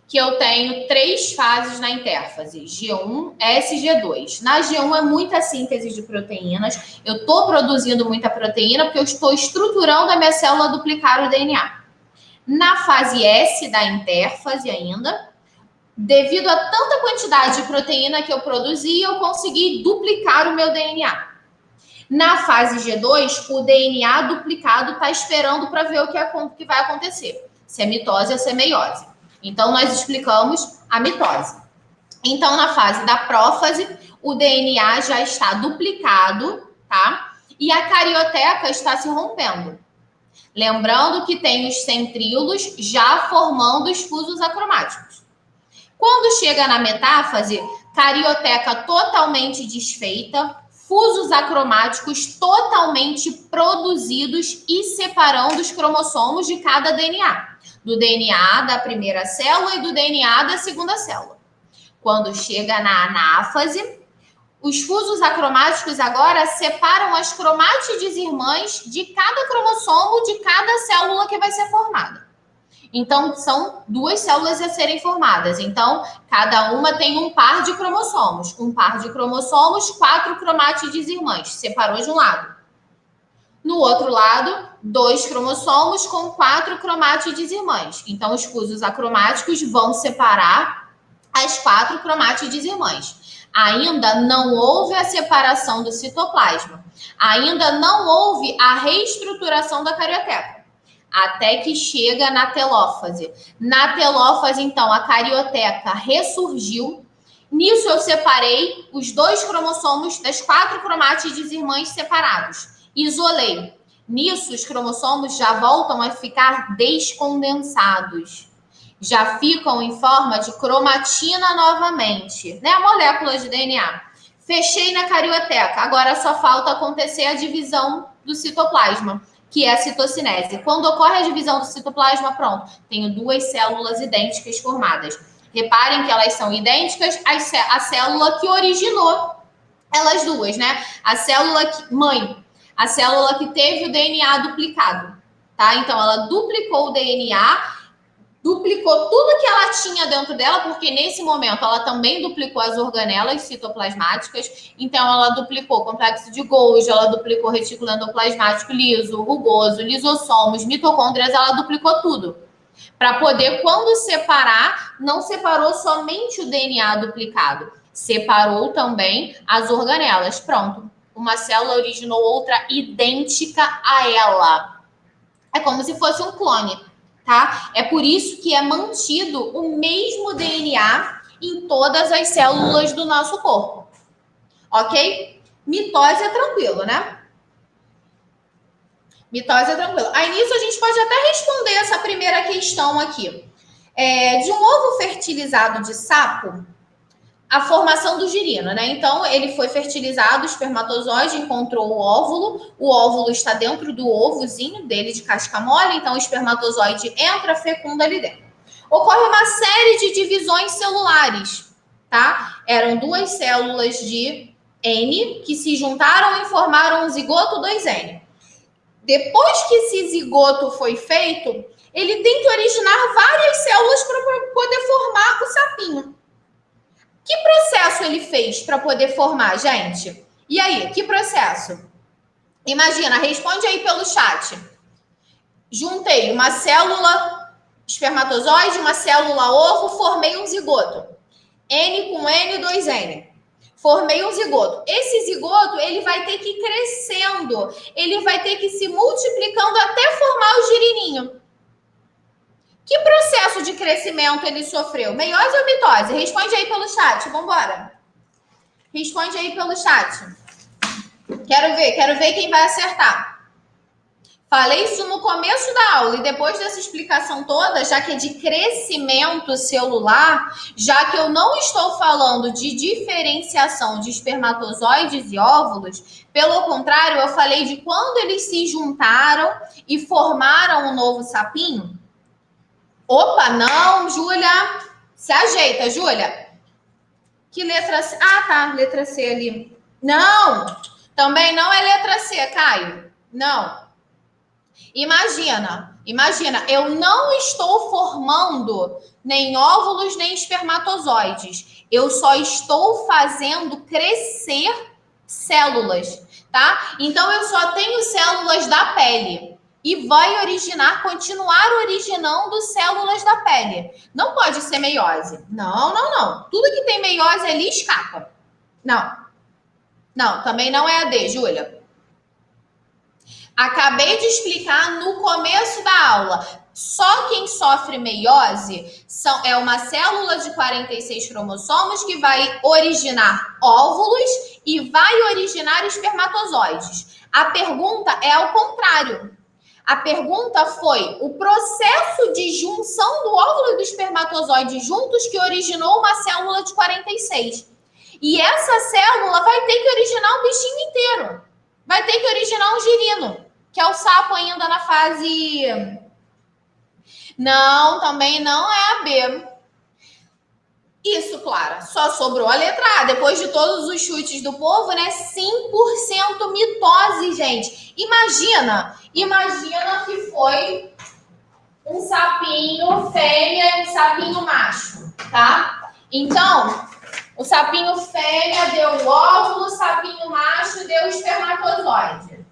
que eu tenho 3 fases na intérfase, G1, S e G2. Na G1 é muita síntese de proteínas, eu estou produzindo muita proteína porque eu estou estruturando a minha célula a duplicar o DNA. Na fase S da intérfase ainda, devido a tanta quantidade de proteína que eu produzi, eu consegui duplicar o meu DNA. Na fase G2, o DNA duplicado está esperando para ver o que vai acontecer, se é mitose ou se é meiose. Então, nós explicamos a mitose. Então, na fase da prófase, o DNA já está duplicado, tá? E a carioteca está se rompendo. Lembrando que tem os centríolos já formando os fusos acromáticos. Quando chega na metáfase, carioteca totalmente desfeita, fusos acromáticos totalmente produzidos e separando os cromossomos de cada DNA. Do DNA da primeira célula e do DNA da segunda célula. Quando chega na anáfase, os fusos acromáticos agora separam as cromátides irmãs de cada cromossomo de cada célula que vai ser formada. Então, são 2 células a serem formadas. Então, cada uma tem um par de cromossomos. Um par de cromossomos, 4 cromátides irmãs. Separou de um lado. No outro lado, 2 cromossomos com 4 cromátides irmãs. Então, os fusos acromáticos vão separar as 4 cromátides irmãs. Ainda não houve a separação do citoplasma. Ainda não houve a reestruturação da carioteca. Até que chega na telófase. Na telófase, então, a carioteca ressurgiu. Nisso, eu separei os 2 cromossomos das 4 cromátides irmãs separados. Isolei. Nisso, os cromossomos já voltam a ficar descondensados. Já ficam em forma de cromatina novamente, né? A molécula de DNA. Fechei na carioteca. Agora só falta acontecer a divisão do citoplasma, que é a citocinese. Quando ocorre a divisão do citoplasma, pronto, tenho 2 células idênticas formadas. Reparem que elas são idênticas à célula que originou elas duas, né? A célula mãe, a célula que teve o DNA duplicado, tá? Então, ela duplicou o DNA, duplicou tudo que ela tinha dentro dela, porque nesse momento ela também duplicou as organelas citoplasmáticas. Então, ela duplicou o complexo de Golgi, ela duplicou o retículo endoplasmático liso, rugoso, lisossomos, mitocôndrias, ela duplicou tudo. Para poder, quando separar, não separou somente o DNA duplicado, separou também as organelas. Pronto, uma célula originou outra idêntica a ela. É como se fosse um clone. Tá? É por isso que é mantido o mesmo DNA em todas as células do nosso corpo. Ok? Mitose é tranquilo, né? Mitose é tranquilo. Aí nisso a gente pode até responder essa primeira questão aqui. De um ovo fertilizado de sapo, a formação do girino, né? Então, ele foi fertilizado, o espermatozoide encontrou o óvulo está dentro do ovozinho dele de casca mole, então o espermatozoide entra, fecunda ali dentro. Ocorre uma série de divisões celulares, tá? Eram 2 células de N que se juntaram e formaram um zigoto 2N. Depois que esse zigoto foi feito, ele tem que originar várias células para poder formar o sapinho. Que processo ele fez para poder formar, gente? E aí, que processo? Imagina, responde aí pelo chat. Juntei uma célula espermatozoide, uma célula ovo, formei um zigoto. N com N, 2N. Formei um zigoto. Esse zigoto, ele vai ter que ir crescendo. Ele vai ter que ir se multiplicando até formar o girininho. Que processo de crescimento ele sofreu? Meiose ou mitose? Responde aí pelo chat. Vamos embora. Responde aí pelo chat. Quero ver quem vai acertar. Falei isso no começo da aula e depois dessa explicação toda, já que é de crescimento celular, já que eu não estou falando de diferenciação de espermatozoides e óvulos, pelo contrário, eu falei de quando eles se juntaram e formaram um novo sapinho. Opa, não, Júlia. Se ajeita, Júlia. Que letra C? Ah, tá, letra C ali. Não, também não é letra C, Caio. Não. Imagina, eu não estou formando nem óvulos nem espermatozoides. Eu só estou fazendo crescer células, tá? Então, eu só tenho células da pele. E vai continuar originando células da pele. Não pode ser meiose. Não. Tudo que tem meiose ali escapa. Não, também não é a D, Júlia. Acabei de explicar no começo da aula. Só quem sofre meiose é uma célula de 46 cromossomos que vai originar óvulos e vai originar espermatozoides. A pergunta é ao contrário. A pergunta foi o processo de junção do óvulo e do espermatozoide juntos que originou uma célula de 46. E essa célula vai ter que originar um bichinho inteiro. Vai ter que originar um girino, que é o sapo ainda na fase... Não, também não é a B. Isso, Clara. Só sobrou a letra A. Depois de todos os chutes do povo, né? 100% mitose, gente. Imagina que foi um sapinho fêmea e um sapinho macho, tá? Então, o sapinho fêmea deu o óvulo, o sapinho macho deu o espermatozoide.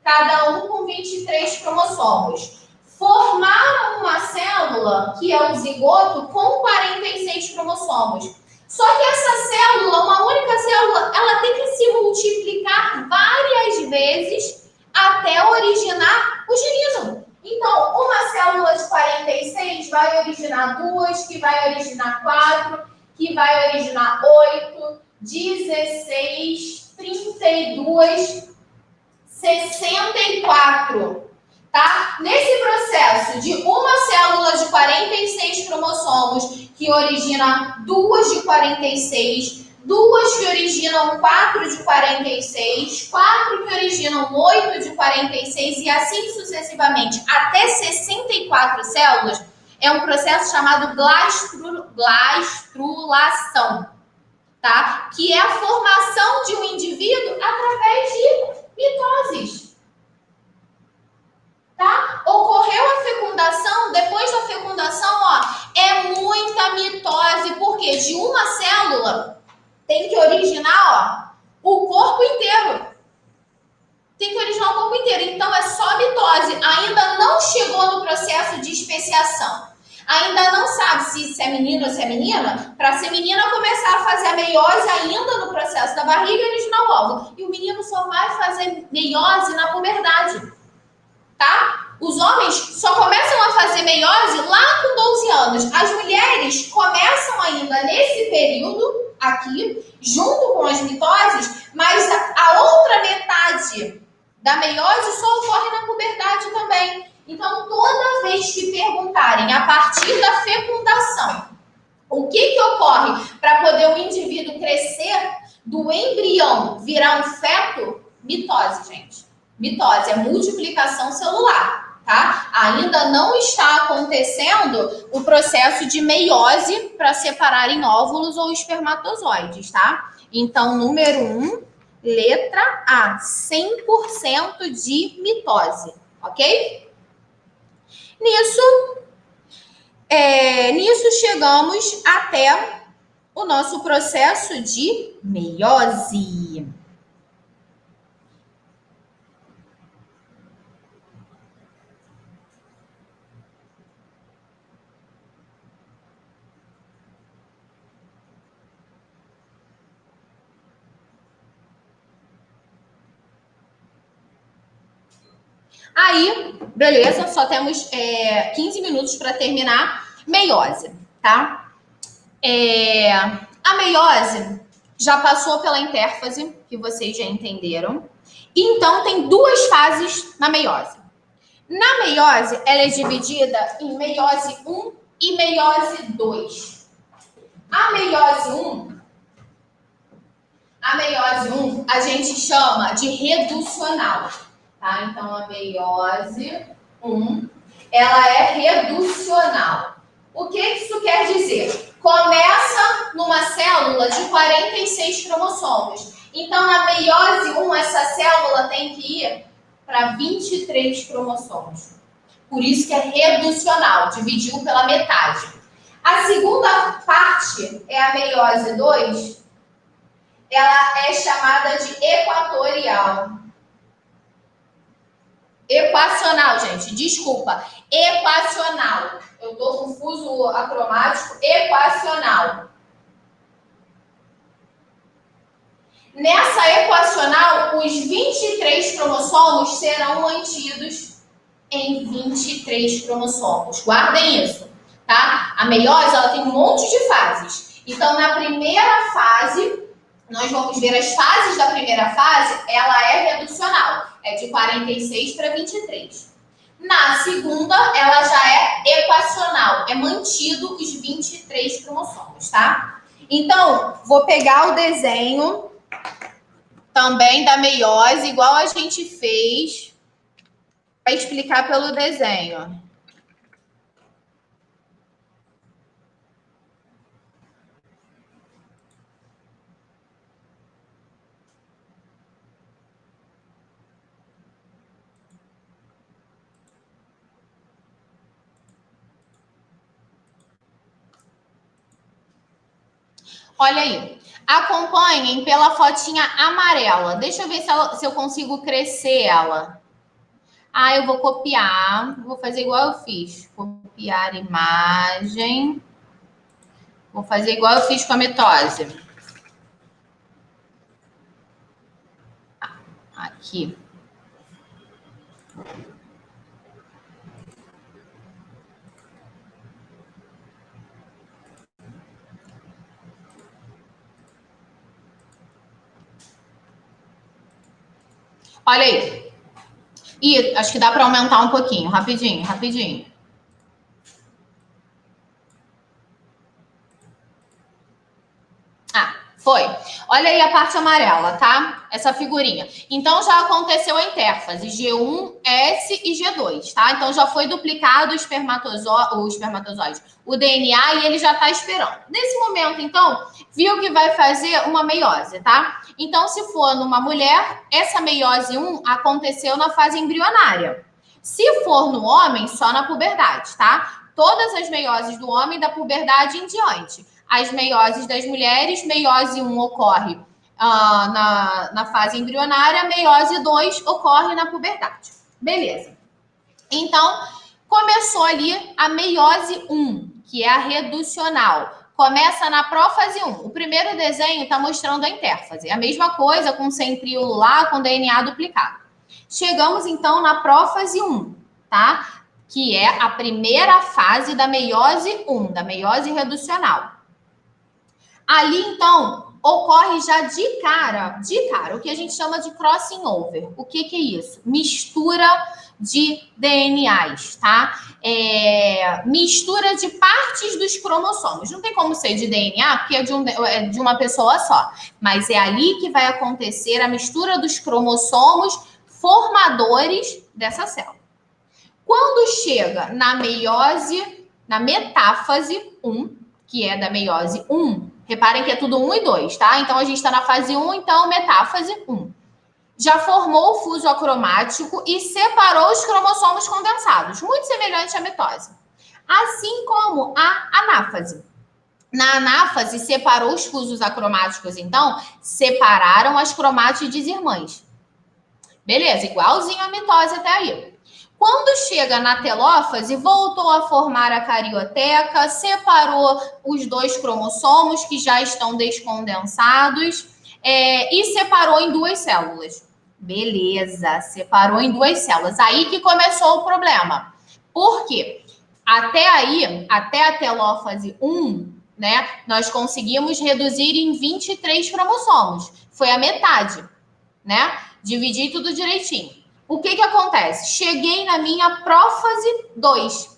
Cada um com 23 cromossomos. Formaram uma célula, que é o zigoto, com 46 cromossomos. Só que essa célula, uma única célula, ela tem que se multiplicar várias vezes até originar o girino. Então, uma célula de 46 vai originar 2, que vai originar 4, que vai originar 8, 16, 32, 64, tá? Nesse processo de uma célula de 46 cromossomos que origina 2 de 46, 2 que originam 4 de 46, 4 que originam 8 de 46 e assim sucessivamente até 64 células, é um processo chamado gastrulação, tá? Que é a formação de um indivíduo através de mitoses, tá? Ocorreu a fecundação, depois da fecundação, ó, é muita mitose, porque de uma célula tem que originar, ó, o corpo inteiro. Tem que originar o corpo inteiro, então é só mitose. Ainda não chegou no processo de especiação. Ainda não sabe se é menino ou se é menina. Para ser menina, começar a fazer a meiose ainda no processo da barriga e originar o óvulo. E o menino só vai fazer meiose na puberdade, tá? Os homens só começam a fazer meiose lá com 12 anos. As mulheres começam ainda nesse período aqui, junto com as mitoses, mas a outra metade da meiose só ocorre na puberdade também. Então, toda vez que perguntarem a partir da fecundação o que ocorre para poder o indivíduo crescer do embrião virar um feto, mitose, gente. Mitose é multiplicação celular, tá? Ainda não está acontecendo o processo de meiose para separar em óvulos ou espermatozoides, tá? Então, número 1, letra A, 100% de mitose, ok? Nisso chegamos até o nosso processo de meiose. Aí, beleza, só temos 15 minutos para terminar. Meiose, tá? A meiose já passou pela intérfase, que vocês já entenderam. Então, tem duas fases na meiose. Na meiose, ela é dividida em meiose 1 e meiose 2. A meiose 1, a gente chama de reducional. Tá? Então, a meiose 1, ela é reducional. O que isso quer dizer? Começa numa célula de 46 cromossomos. Então, na meiose 1, essa célula tem que ir para 23 cromossomos. Por isso que é reducional, dividiu pela metade. A segunda parte é a meiose 2, ela é chamada de equatorial. Equacional, gente, desculpa. Equacional. Eu tô confuso acromático. Equacional. Nessa equacional, os 23 cromossomos serão mantidos em 23 cromossomos. Guardem isso, tá? A meiose, ela tem um monte de fases. Então, na primeira fase, nós vamos ver as fases da primeira fase, ela é reducional. É de 46 para 23. Na segunda, ela já é equacional. É mantido os 23 cromossomos, tá? Então, vou pegar o desenho também da meiose, igual a gente fez, para explicar pelo desenho. Olha aí. Acompanhem pela fotinha amarela. Deixa eu ver se eu consigo crescer ela. Ah, eu vou copiar. Vou fazer igual eu fiz. Copiar imagem. Vou fazer igual eu fiz com a mitose. Aqui. Olha aí. E acho que dá para aumentar um pouquinho. Rapidinho, rapidinho. Ah, foi. Olha aí a parte amarela, tá? Essa figurinha. Então, já aconteceu a intérfase G1, S e G2, tá? Então, já foi duplicado o espermatozoide, o DNA, e ele já tá esperando. Nesse momento, então, viu que vai fazer uma meiose, tá? Então, se for numa mulher, essa meiose 1 aconteceu na fase embrionária. Se for no homem, só na puberdade, tá? Todas as meioses do homem da puberdade em diante. As meioses das mulheres, meiose 1 ocorre na fase embrionária, meiose 2 ocorre na puberdade. Beleza. Então, começou ali a meiose 1, que é a reducional. Começa na prófase 1. O primeiro desenho está mostrando a intérfase. A mesma coisa com centríolo lá, com DNA duplicado. Chegamos, então, na prófase 1, tá? Que é a primeira fase da meiose 1, da meiose reducional. Ali, então, ocorre já de cara, o que a gente chama de crossing over. O que é isso? Mistura de DNAs, tá? Mistura de partes dos cromossomos. Não tem como ser de DNA, porque é de uma pessoa só. Mas é ali que vai acontecer a mistura dos cromossomos formadores dessa célula. Quando chega na meiose, na metáfase 1, que é da meiose 1, reparem que é tudo 1 e 2, tá? Então, a gente está na fase 1, então, metáfase 1. Já formou o fuso acromático e separou os cromossomos condensados, muito semelhante à mitose. Assim como a anáfase. Na anáfase, separou os fusos acromáticos, então, separaram as cromátides irmãs. Beleza, igualzinho a mitose até aí. Quando chega na telófase, voltou a formar a carioteca, separou os dois cromossomos que já estão descondensados e separou em duas células. Beleza, separou em duas células. Aí que começou o problema. Por quê? Até aí, até a telófase 1, né, nós conseguimos reduzir em 23 cromossomos. Foi a metade, né? Dividi tudo direitinho. O que acontece? Cheguei na minha prófase 2.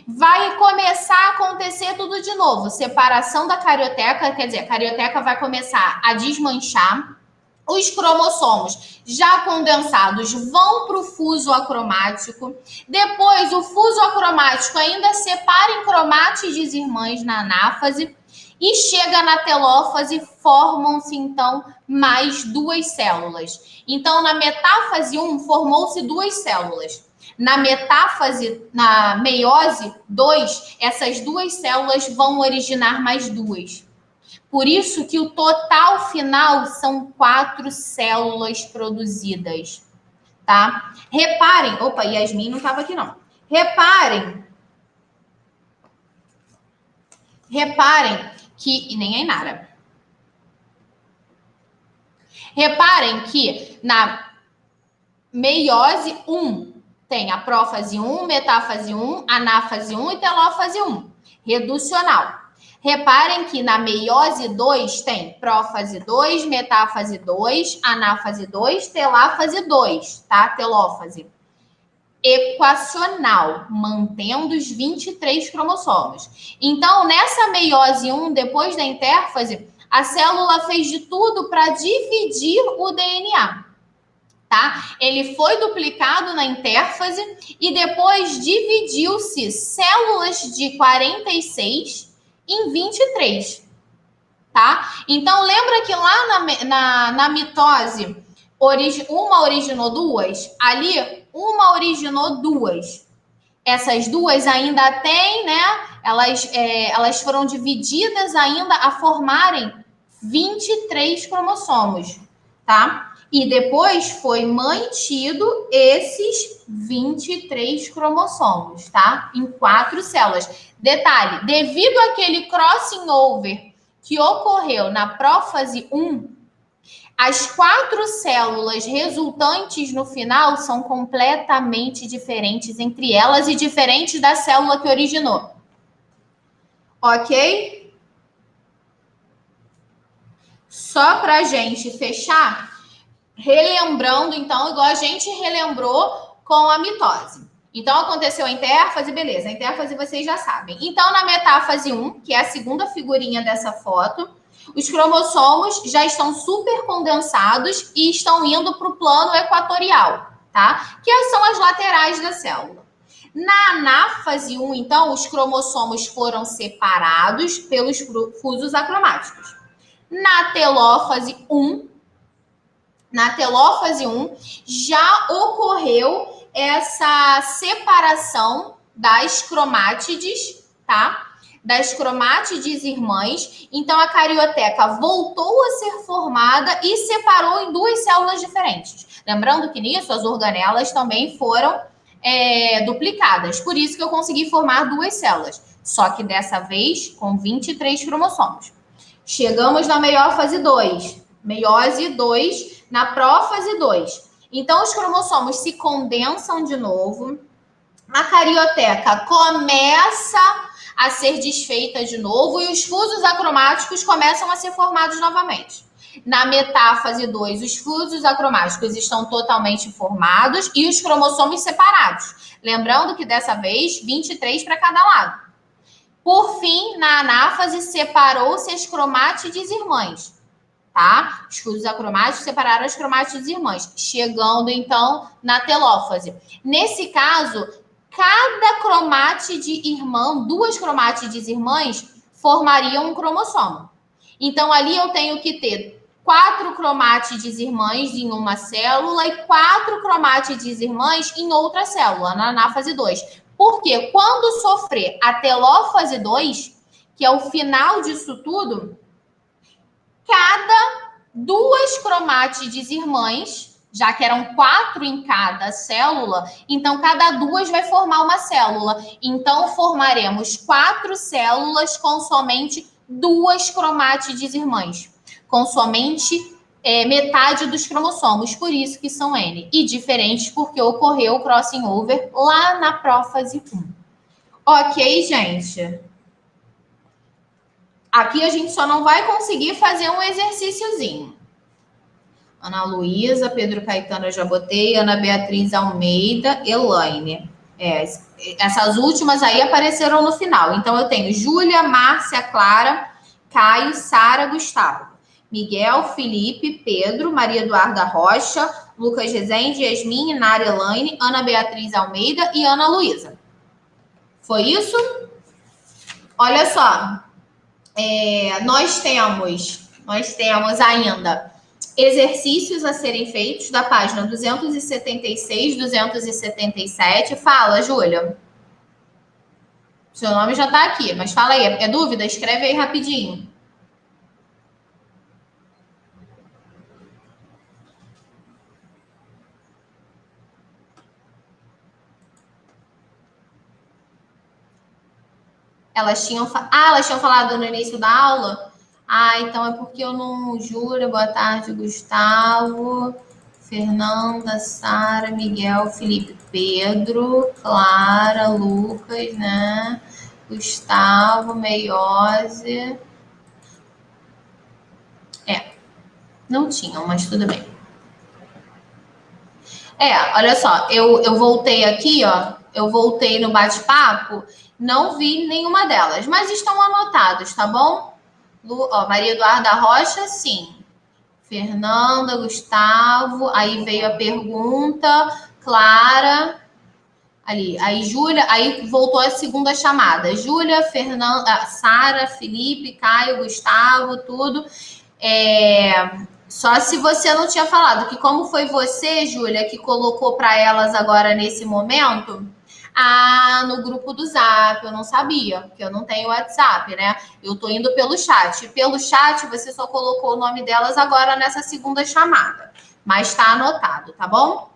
Vai começar a acontecer tudo de novo. Separação da carioteca, quer dizer, a carioteca vai começar a desmanchar. Os cromossomos já condensados vão para o fuso acromático. Depois, o fuso acromático ainda separa em cromátides irmãs na anáfase. E chega na telófase, formam-se, então, mais duas células. Então, na metáfase 1, formou-se duas células. Na metáfase, na meiose 2, essas duas células vão originar mais duas. Por isso que o total final são 4 células produzidas, tá? Reparem, opa, Yasmin não estava aqui não. Reparem que, e nem a Inara. Reparem que na meiose 1 tem a prófase 1, metáfase 1, anáfase 1 e telófase 1. Reducional. Reparem que na meiose 2 tem prófase 2, metáfase 2, anáfase 2, teláfase 2, tá? Telófase. Equacional, mantendo os 23 cromossomos. Então, nessa meiose 1, depois da intérfase, a célula fez de tudo para dividir o DNA. Tá? Ele foi duplicado na intérfase e depois dividiu-se células de 46 em 23, tá? Então, lembra que lá na mitose, uma originou duas? Ali, uma originou duas. Essas duas ainda têm, né? Elas foram divididas ainda a formarem 23 cromossomos, tá? E depois foi mantido esses 23 cromossomos, tá? Em 4 células. Detalhe, devido àquele crossing over que ocorreu na prófase 1, as 4 células resultantes no final são completamente diferentes entre elas e diferentes da célula que originou. Ok? Só para a gente fechar, relembrando, então, igual a gente relembrou com a mitose. Então, aconteceu a intérfase, beleza. A intérfase vocês já sabem. Então, na metáfase 1, que é a segunda figurinha dessa foto, os cromossomos já estão super condensados e estão indo para o plano equatorial, tá? Que são as laterais da célula. Na anáfase 1, então, os cromossomos foram separados pelos fusos acromáticos. Na telófase 1, já ocorreu essa separação das cromátides, tá? Das cromátides irmãs. Então, a carioteca voltou a ser formada e separou em 2 células diferentes. Lembrando que nisso, as organelas também foram duplicadas. Por isso que eu consegui formar 2 células. Só que dessa vez, com 23 cromossomos. Chegamos na meiose 2, na prófase 2. Então, os cromossomos se condensam de novo, a carioteca começa a ser desfeita de novo e os fusos acromáticos começam a ser formados novamente. Na metáfase 2, os fusos acromáticos estão totalmente formados e os cromossomos separados. Lembrando que dessa vez, 23 para cada lado. Por fim, na anáfase, separou-se as cromátides irmãs, tá? Os fusos acromáticos separaram as cromátides irmãs, chegando, então, na telófase. Nesse caso, cada cromátide irmã, 2 cromátides irmãs, formariam um cromossomo. Então, ali eu tenho que ter 4 cromátides irmãs em uma célula e 4 cromátides irmãs em outra célula, na anáfase 2. Porque quando sofrer a telófase 2, que é o final disso tudo, cada 2 cromátides irmãs, já que eram 4 em cada célula, então cada 2 vai formar uma célula. Então, formaremos 4 células com somente 2 cromátides irmãs, com somente metade dos cromossomos, por isso que são N. E diferentes porque ocorreu o crossing over lá na prófase 1. Ok, gente? Aqui a gente só não vai conseguir fazer um exercíciozinho. Ana Luísa, Pedro Caetano eu já botei, Ana Beatriz Almeida, Elaine. Essas últimas aí apareceram no final. Então eu tenho Júlia, Márcia, Clara, Caio, Sara, Gustavo. Miguel, Felipe, Pedro, Maria Eduarda Rocha, Lucas Rezende, Yasmin, Nara Elaine, Ana Beatriz Almeida e Ana Luísa. Foi isso? Olha só. Nós temos ainda exercícios a serem feitos da página 276, 277. Fala, Júlia. Seu nome já está aqui, mas fala aí. É dúvida? Escreve aí rapidinho. Elas tinham falado no início da aula? Ah, então é porque eu não juro. Boa tarde, Gustavo, Fernanda, Sara, Miguel, Felipe, Pedro, Clara, Lucas, né? Gustavo, Meiose. Não tinham, mas tudo bem. Olha só, eu voltei aqui, ó. Eu voltei no bate-papo, não vi nenhuma delas, mas estão anotados, tá bom? Maria Eduarda Rocha, sim. Fernanda, Gustavo, aí veio a pergunta, Clara, ali, aí Júlia, aí voltou a segunda chamada. Júlia, Fernanda, Sara, Felipe, Caio, Gustavo, tudo. Só se você não tinha falado, que como foi você, Júlia, que colocou para elas agora nesse momento, no grupo do Zap, eu não sabia, porque eu não tenho WhatsApp, né? Eu tô indo pelo chat. Pelo chat, você só colocou o nome delas agora nessa segunda chamada. Mas tá anotado, tá bom?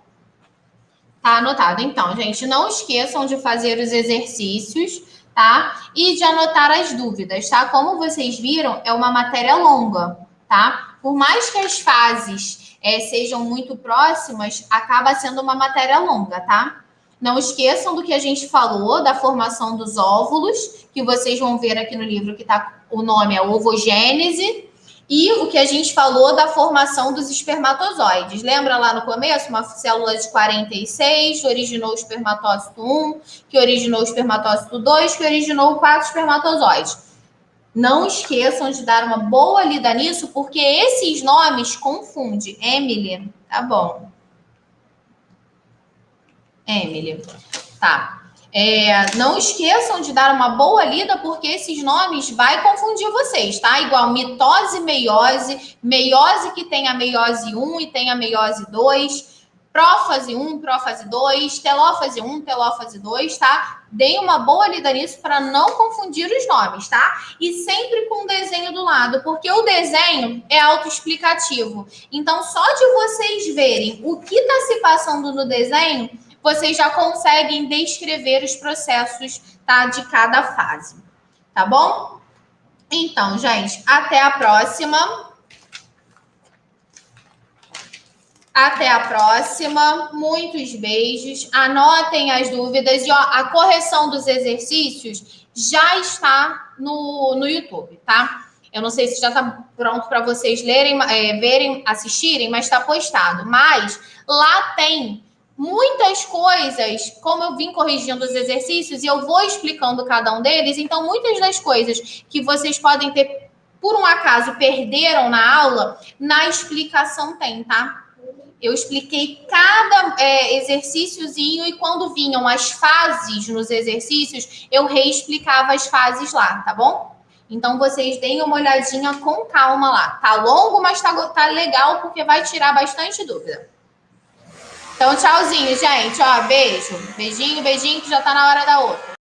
Tá anotado. Então, gente, não esqueçam de fazer os exercícios, tá? E de anotar as dúvidas, tá? Como vocês viram, é uma matéria longa, tá? Por mais que as fases sejam muito próximas, acaba sendo uma matéria longa, tá? Não esqueçam do que a gente falou da formação dos óvulos, que vocês vão ver aqui no livro que tá, o nome é ovogênese, e o que a gente falou da formação dos espermatozoides. Lembra lá no começo? Uma célula de 46 originou o espermatócito 1, que originou o espermatócito 2, que originou 4 espermatozoides. Não esqueçam de dar uma boa lida nisso, porque esses nomes confundem. Emily, tá bom. Emily, tá. Não esqueçam de dar uma boa lida, porque esses nomes vai confundir vocês, tá? Igual mitose, meiose que tem a meiose 1 e tem a meiose 2, prófase 1, prófase 2, telófase 1, telófase 2, tá? Deem uma boa lida nisso para não confundir os nomes, tá? E sempre com um desenho do lado, porque o desenho é autoexplicativo. Então, só de vocês verem o que está se passando no desenho, vocês já conseguem descrever os processos, tá, de cada fase, tá bom? Então, gente, até a próxima. Até a próxima. Muitos beijos. Anotem as dúvidas. E ó, a correção dos exercícios já está no YouTube, tá? Eu não sei se já está pronto para vocês lerem, verem, assistirem, mas está postado. Mas lá tem muitas coisas, como eu vim corrigindo os exercícios e eu vou explicando cada um deles, então muitas das coisas que vocês podem ter, por um acaso, perderam na aula, na explicação tem, tá? Eu expliquei cada exercíciozinho e quando vinham as fases nos exercícios, eu reexplicava as fases lá, tá bom? Então, vocês deem uma olhadinha com calma lá. Tá longo, mas tá legal, porque vai tirar bastante dúvida. Então, tchauzinho, gente. Ó, beijo. Beijinho, beijinho, que já tá na hora da outra.